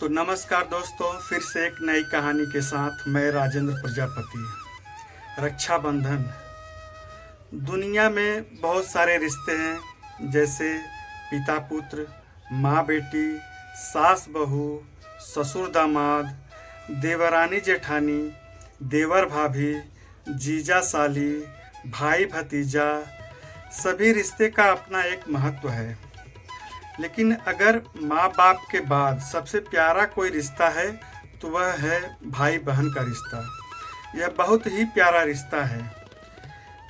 तो नमस्कार दोस्तों, फिर से एक नई कहानी के साथ मैं राजेंद्र प्रजापति। रक्षाबंधन। दुनिया में बहुत सारे रिश्ते हैं, जैसे पिता पुत्र, माँ बेटी, सास बहू, ससुर दामाद, देवरानी जेठानी, देवर भाभी, जीजा साली, भाई भतीजा। सभी रिश्ते का अपना एक महत्व है। लेकिन अगर माँ बाप के बाद सबसे प्यारा कोई रिश्ता है तो वह है भाई बहन का रिश्ता। यह बहुत ही प्यारा रिश्ता है।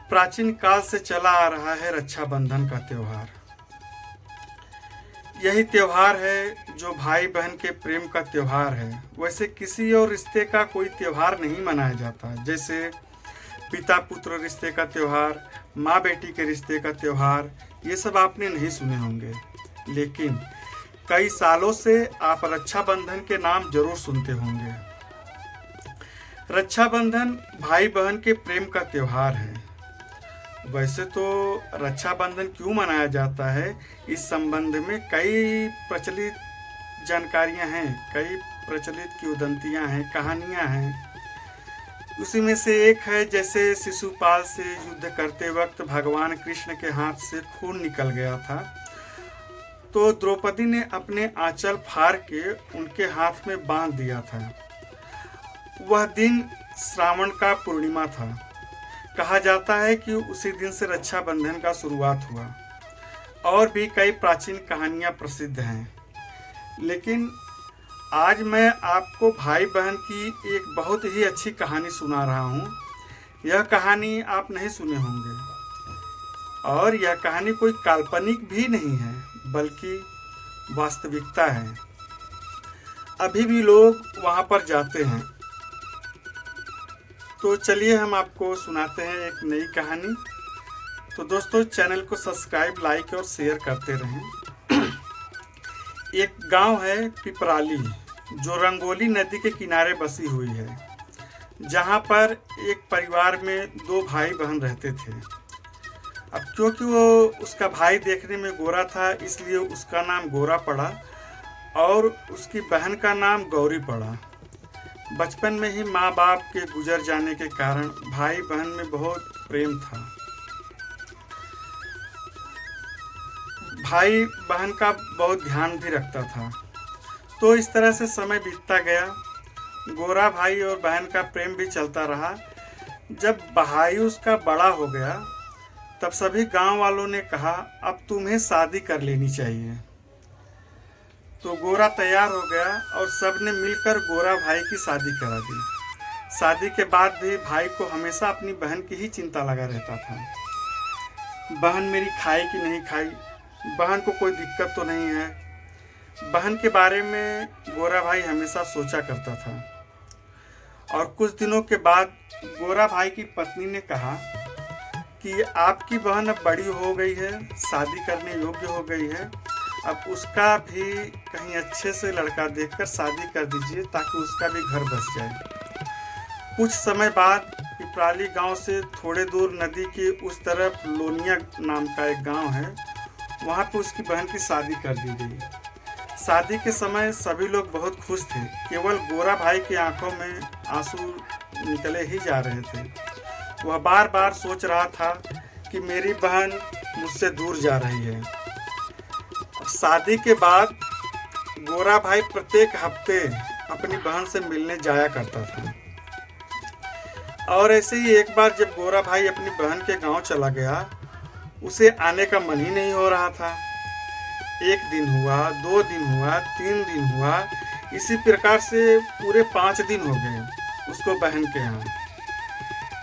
प्राचीन काल से चला आ रहा है रक्षाबंधन का त्यौहार। यही त्यौहार है जो भाई बहन के प्रेम का त्यौहार है। वैसे किसी और रिश्ते का कोई त्यौहार नहीं मनाया जाता, जैसे पिता पुत्र रिश्ते का त्यौहार, माँ बेटी के रिश्ते का त्यौहार। ये सब आपने नहीं सुने होंगे, लेकिन कई सालों से आप रक्षाबंधन के नाम जरूर सुनते होंगे। रक्षाबंधन भाई बहन के प्रेम का त्यौहार है। वैसे तो रक्षाबंधन क्यों मनाया जाता है, इस संबंध में कई प्रचलित जानकारियां हैं, कई प्रचलित किंवदंतियां हैं, कहानियां हैं। उसी में से एक है, जैसे शिशुपाल से युद्ध करते वक्त भगवान कृष्ण के हाथ से खून निकल गया था, तो द्रौपदी ने अपने आंचल फाड़ के उनके हाथ में बांध दिया था। वह दिन श्रावण का पूर्णिमा था। कहा जाता है कि उसी दिन से रक्षाबंधन का शुरुआत हुआ। और भी कई प्राचीन कहानियां प्रसिद्ध हैं, लेकिन आज मैं आपको भाई बहन की एक बहुत ही अच्छी कहानी सुना रहा हूं। यह कहानी आप नहीं सुने होंगे, और यह कहानी कोई काल्पनिक भी नहीं है, बल्कि वास्तविकता है। अभी भी लोग वहां पर जाते हैं। तो चलिए हम आपको सुनाते हैं एक नई कहानी। तो दोस्तों, चैनल को सब्सक्राइब, लाइक और शेयर करते रहें। एक गांव है पिपराली, जो रंगोली नदी के किनारे बसी हुई है, जहां पर एक परिवार में दो भाई बहन रहते थे। अब क्योंकि वो उसका भाई देखने में गोरा था, इसलिए उसका नाम गोरा पड़ा और उसकी बहन का नाम गौरी पड़ा। बचपन में ही माँ बाप के गुजर जाने के कारण भाई बहन में बहुत प्रेम था। भाई बहन का बहुत ध्यान भी रखता था। तो इस तरह से समय बीतता गया। गोरा भाई और बहन का प्रेम भी चलता रहा। जब भाई उसका बड़ा हो गया, तब सभी गांव वालों ने कहा, अब तुम्हें शादी कर लेनी चाहिए। तो गोरा तैयार हो गया और सबने मिलकर गोरा भाई की शादी करा दी। शादी के बाद भी भाई को हमेशा अपनी बहन की ही चिंता लगा रहता था। बहन मेरी खाई कि नहीं खाई, बहन को कोई दिक्कत तो नहीं है। बहन के बारे में गोरा भाई हमेशा सोचा करता था। और कुछ दिनों के बाद गोरा भाई की पत्नी ने कहा कि आपकी बहन अब बड़ी हो गई है, शादी करने योग्य हो गई है, अब उसका भी कहीं अच्छे से लड़का देखकर शादी कर दीजिए, ताकि उसका भी घर बस जाए। कुछ समय बाद पिपराली गांव से थोड़े दूर नदी के उस तरफ लोनिया नाम का एक गांव है, वहां पे उसकी बहन की शादी कर दी गई। शादी के समय सभी लोग बहुत खुश थे। केवल गोरा भाई की आंखों में आंसू निकले ही जा रहे थे। वह बार बार सोच रहा था कि मेरी बहन मुझसे दूर जा रही है। शादी के बाद गोरा भाई प्रत्येक हफ्ते अपनी बहन से मिलने जाया करता था। और ऐसे ही एक बार जब गोरा भाई अपनी बहन के गांव चला गया, उसे आने का मन ही नहीं हो रहा था। एक दिन हुआ, 2 दिन हुआ, 3 दिन हुआ, इसी प्रकार से पूरे 5 दिन हो गए उसको बहन के यहाँ,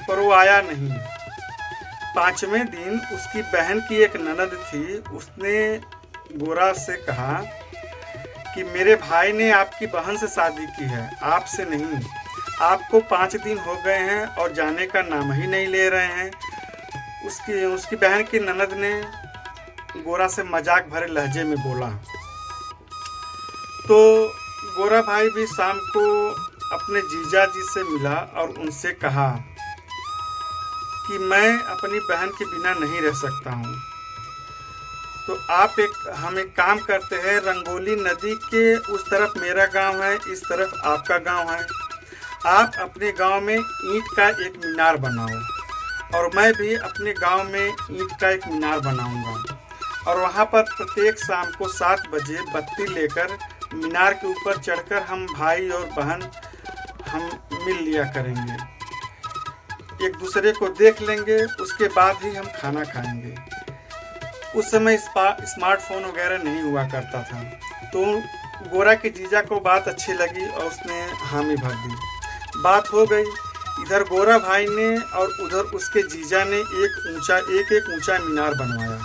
पर वो आया नहीं। 5वें दिन उसकी बहन की एक ननद थी, उसने गोरा से कहा कि मेरे भाई ने आपकी बहन से शादी की है, आपसे नहीं। आपको 5 दिन हो गए हैं और जाने का नाम ही नहीं ले रहे हैं। उसकी बहन की ननद ने गोरा से मजाक भरे लहजे में बोला। तो गोरा भाई भी शाम को अपने जीजा जी से मिला और उनसे कहा कि मैं अपनी बहन के बिना नहीं रह सकता हूँ। तो हम एक काम करते हैं, रंगोली नदी के उस तरफ मेरा गांव है, इस तरफ आपका गांव है। आप अपने गांव में ईंट का एक मीनार बनाओ और मैं भी अपने गांव में ईंट का एक मीनार बनाऊंगा, और वहां पर प्रत्येक शाम को 7 बजे बत्ती लेकर मीनार के ऊपर चढ़कर हम भाई और बहन हम मिल लिया करेंगे, एक दूसरे को देख लेंगे, उसके बाद ही हम खाना खाएंगे। उस समय स्मार्टफोन वगैरह नहीं हुआ करता था। तो गोरा के जीजा को बात अच्छी लगी और उसने हामी भर दी। बात हो गई, इधर गोरा भाई ने और उधर उसके जीजा ने एक ऊंचा मीनार बनवाया।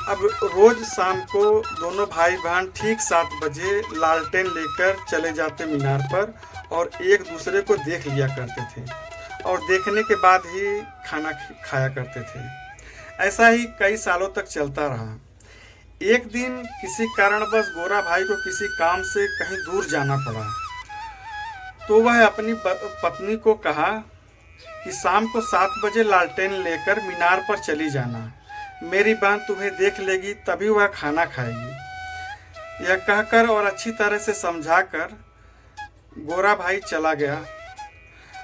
अब रोज शाम को दोनों भाई बहन ठीक 7 बजे लालटेन लेकर चले जाते मीनार पर और एक दूसरे को देख लिया करते थे और देखने के बाद ही खाना खाया करते थे। ऐसा ही कई सालों तक चलता रहा। एक दिन किसी कारणवश गोरा भाई को किसी काम से कहीं दूर जाना पड़ा, तो वह अपनी पत्नी को कहा कि शाम को 7 बजे लालटेन लेकर मीनार पर चली जाना, मेरी बहन तुम्हें देख लेगी तभी वह खाना खाएगी। यह कहकर और अच्छी तरह से समझाकर गोरा भाई चला गया।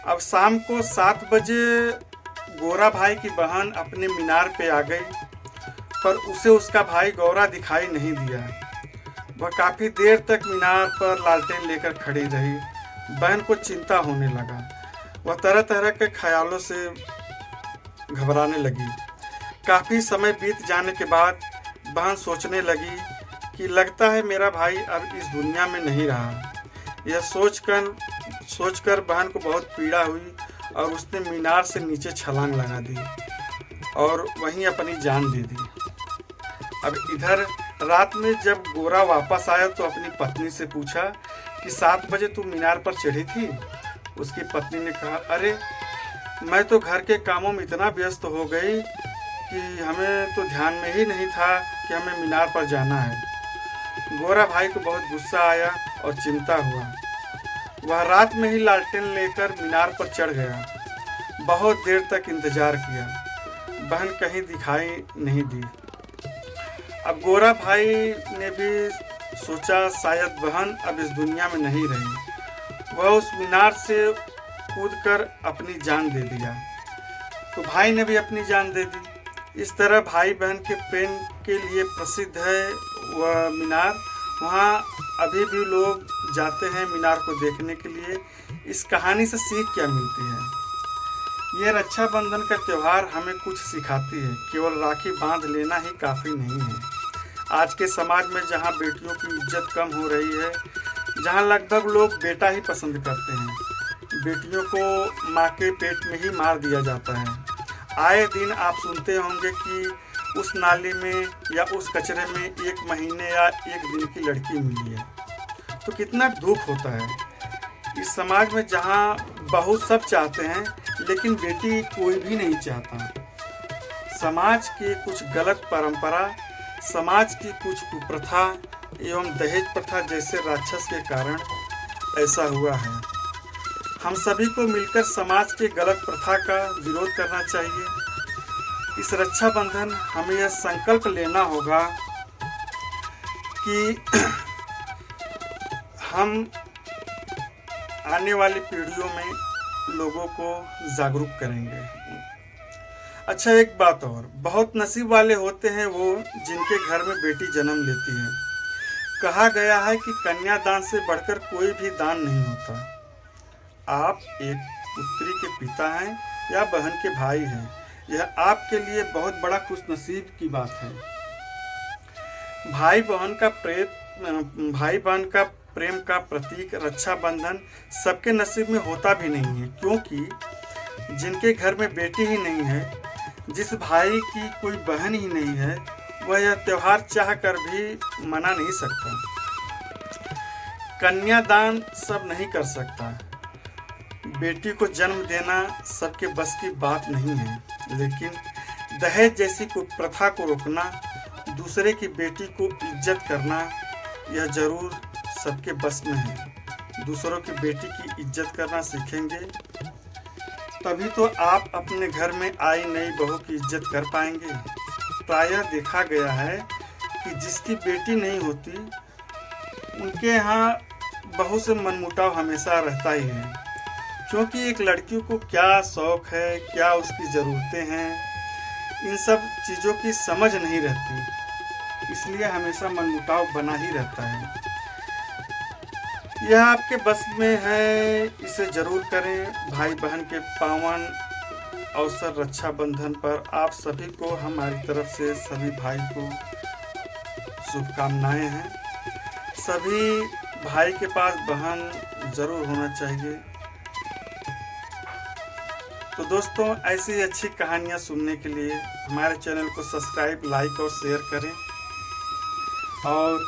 अब शाम को 7 बजे गोरा भाई की बहन अपने मीनार पे आ गई, पर उसे उसका भाई गौरा दिखाई नहीं दिया। वह काफ़ी देर तक मीनार पर लालटेन लेकर खड़ी रही। बहन को चिंता होने लगा। वह तरह तरह के ख्यालों से घबराने लगी। काफ़ी समय बीत जाने के बाद बहन सोचने लगी कि लगता है मेरा भाई अब इस दुनिया में नहीं रहा। यह सोचकर बहन को बहुत पीड़ा हुई और उसने मीनार से नीचे छलांग लगा दी और वहीं अपनी जान दे दी। अब इधर रात में जब गोरा वापस आया तो अपनी पत्नी से पूछा कि 7 बजे तू मीनार पर चढ़ी थी। उसकी पत्नी ने कहा, अरे मैं तो घर के कामों में इतना व्यस्त हो गई कि हमें तो ध्यान में ही नहीं था कि हमें मीनार पर जाना है। गोरा भाई को बहुत गुस्सा आया और चिंता हुआ। वह रात में ही लालटेन लेकर मीनार पर चढ़ गया। बहुत देर तक इंतजार किया, बहन कहीं दिखाई नहीं दी। अब गोरा भाई ने भी सोचा शायद बहन अब इस दुनिया में नहीं रही। वह उस मीनार से कूदकर अपनी जान दे दिया, तो भाई ने भी अपनी जान दे दी। इस तरह भाई बहन के प्रेम के लिए प्रसिद्ध है वह मीनार। वहाँ अभी भी लोग जाते हैं मीनार को देखने के लिए। इस कहानी से सीख क्या मिलती है? यह रक्षाबंधन का त्यौहार हमें कुछ सिखाती है। केवल राखी बांध लेना ही काफ़ी नहीं है। आज के समाज में जहाँ बेटियों की इज्जत कम हो रही है, जहाँ लगभग लोग बेटा ही पसंद करते हैं, बेटियों को माँ के पेट में ही मार दिया जाता है। आए दिन आप सुनते होंगे कि उस नाली में या उस कचरे में 1 महीने या 1 दिन की लड़की मिली है, तो कितना दुख होता है। इस समाज में जहाँ बहू सब चाहते हैं लेकिन बेटी कोई भी नहीं चाहता। समाज की कुछ गलत परंपरा, समाज की कुछ कुप्रथा एवं दहेज प्रथा जैसे राक्षस के कारण ऐसा हुआ है। हम सभी को मिलकर समाज के गलत प्रथा का विरोध करना चाहिए। इस रक्षाबंधन हमें यह संकल्प लेना होगा कि हम आने वाली पीढ़ियों में लोगों को जागरूक करेंगे। अच्छा, एक बात और, बहुत नसीब वाले होते हैं वो जिनके घर में बेटी जन्म लेती है। कहा गया है कि कन्यादान से बढ़कर कोई भी दान नहीं होता। आप एक पुत्री के पिता हैं या बहन के भाई हैं, यह आपके लिए बहुत बड़ा खुशनसीब की बात है। भाई बहन का प्रेम का प्रतीक रक्षाबंधन सबके नसीब में होता भी नहीं है, क्योंकि जिनके घर में बेटी ही नहीं है, जिस भाई की कोई बहन ही नहीं है, वह यह त्यौहार चाह कर भी मना नहीं सकता। कन्यादान सब नहीं कर सकता। बेटी को जन्म देना सबके बस की बात नहीं है, लेकिन दहेज जैसी कुप्रथा को रोकना, दूसरे की बेटी को इज्जत करना, यह जरूर सबके बस में है। दूसरों की बेटी की इज्जत करना सीखेंगे तभी तो आप अपने घर में आई नई बहू की इज्जत कर पाएंगे। प्रायः देखा गया है कि जिसकी बेटी नहीं होती उनके यहाँ बहू से मनमुटाव हमेशा रहता ही है, क्योंकि एक लड़की को क्या शौक है, क्या उसकी ज़रूरतें हैं, इन सब चीज़ों की समझ नहीं रहती, इसलिए हमेशा मनमुटाव बना ही रहता है। यह आपके बस में है, इसे ज़रूर करें। भाई बहन के पावन अवसर रक्षाबंधन पर आप सभी को हमारी तरफ से सभी भाई को शुभकामनाएं हैं। सभी भाई के पास बहन ज़रूर होना चाहिए। तो दोस्तों, ऐसी अच्छी कहानियाँ सुनने के लिए हमारे चैनल को सब्सक्राइब, लाइक और शेयर करें और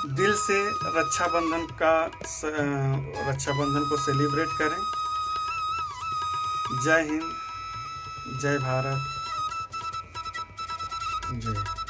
दिल से रक्षाबंधन को सेलिब्रेट करें। जय हिंद, जय भारत, जय।